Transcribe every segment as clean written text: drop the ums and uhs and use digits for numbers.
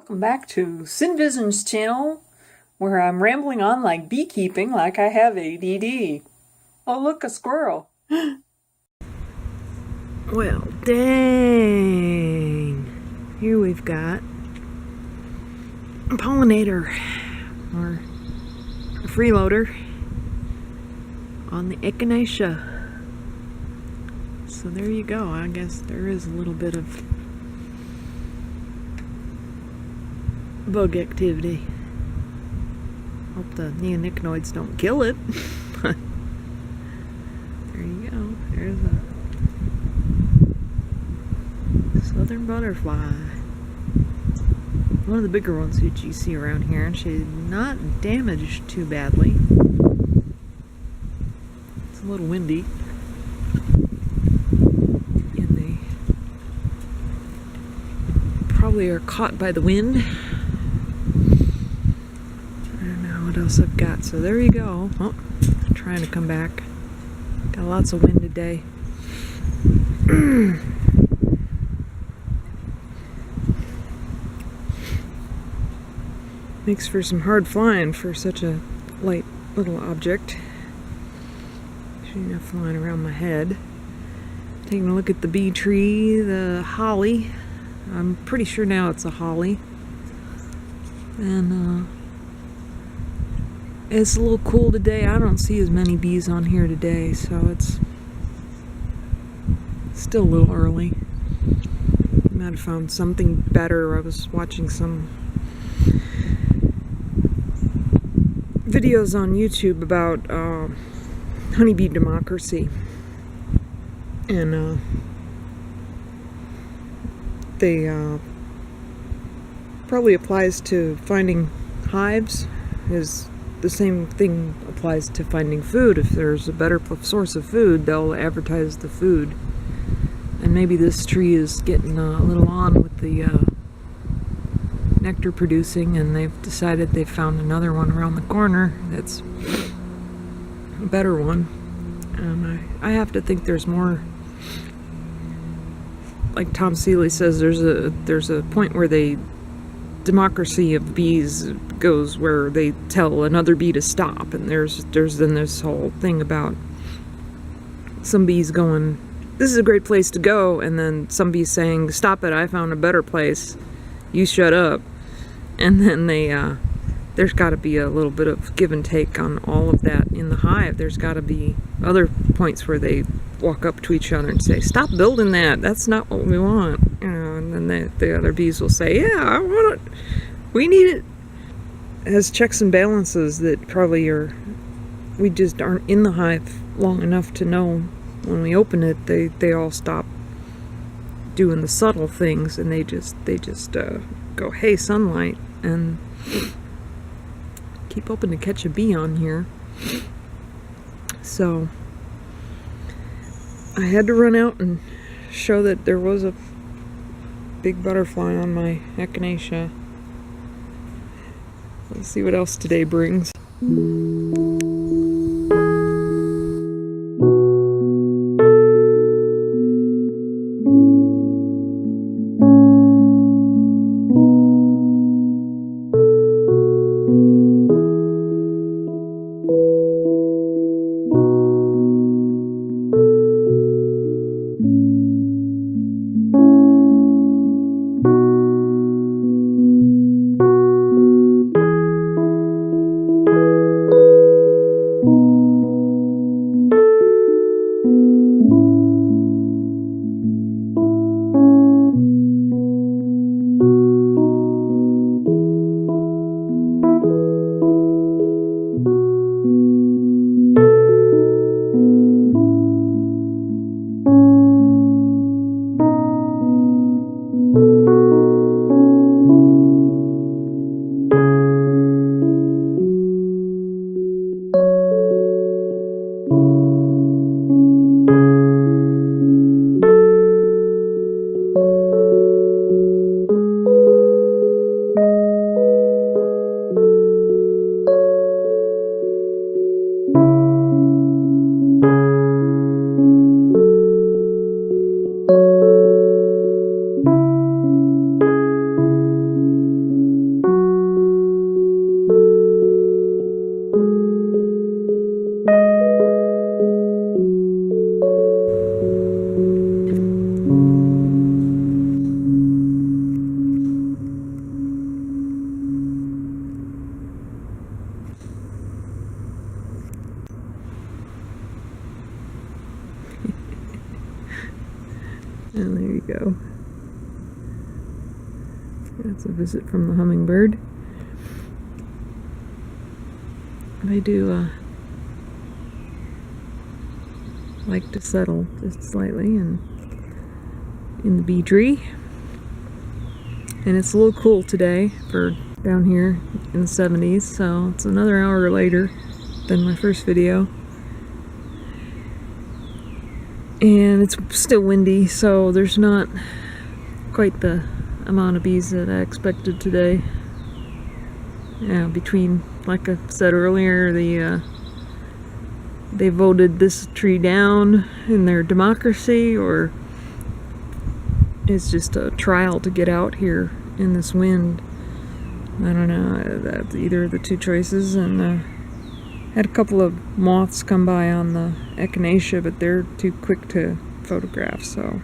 Welcome back to Sinvision's channel, where I'm rambling on like beekeeping like I have ADD. Oh look, a squirrel. Well, dang. Here we've got a pollinator, or a freeloader, on the echinacea. So there you go. I guess there is a little bit of bug activity. Hope the neonicotinoids don't kill it. But there you go. There's a southern butterfly. One of the bigger ones that you see around here, and she's not damaged too badly. It's a little windy. And they probably are caught by the wind. What else I've got? So there you go. Oh, I'm trying to come back. Got lots of wind today. Makes for some hard flying for such a light little object. Shouldn't have flying around my head. Taking a look at the bee tree, the holly. I'm pretty sure now it's a holly. And it's a little cool today. I don't see as many bees on here today, so it's still a little early. Might have found something better. I was watching some videos on YouTube about honeybee democracy, and they probably applies to finding hives. Is the same thing applies to finding food. If there's a better source of food, they'll advertise the food. And maybe this tree is getting a little on with the nectar producing, and they've decided they've found another one around the corner that's a better one. And I have to think there's more. Like Tom Seeley says, there's a point where democracy of bees goes where they tell another bee to stop, and there's then this whole thing about some bees going, this is a great place to go, and then some bees saying, stop it, I found a better place, you shut up. And then there's got to be a little bit of give and take on all of that in the hive. There's got to be other points where they walk up to each other and say, stop building that, that's not what we want. And then the other bees will say, yeah, I want it, we need it. It has checks and balances that probably we just aren't in the hive long enough to know. When we open it, they all stop doing the subtle things, and they just go, hey, sunlight, and keep hoping to catch a bee on here. So I had to run out and show that there was a big butterfly on my echinacea. Let's see what else today brings. And there you go. That's a visit from the hummingbird. They do like to settle just slightly in the bee tree. And it's a little cool today for down here in the 70s, so it's another hour later than my first video. And it's still windy, so there's not quite the amount of bees that I expected today. Yeah, between, like I said earlier, they voted this tree down in their democracy, or it's just a trial to get out here in this wind. I don't know, that's either of the two choices. And had a couple of moths come by on the echinacea, but they're too quick to photograph, so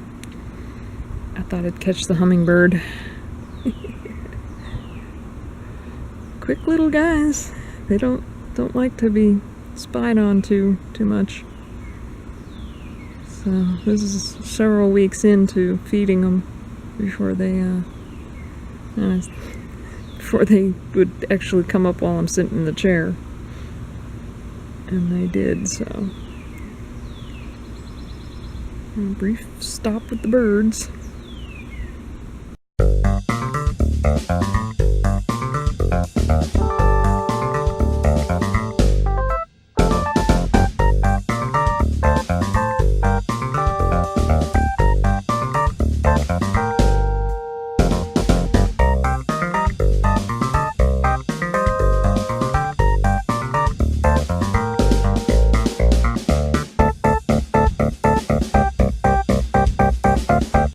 I thought I'd catch the hummingbird. Quick little guys. They don't like to be spied on too much. So this is several weeks into feeding them before they would actually come up while I'm sitting in the chair. And they did, so. A brief stop with the birds.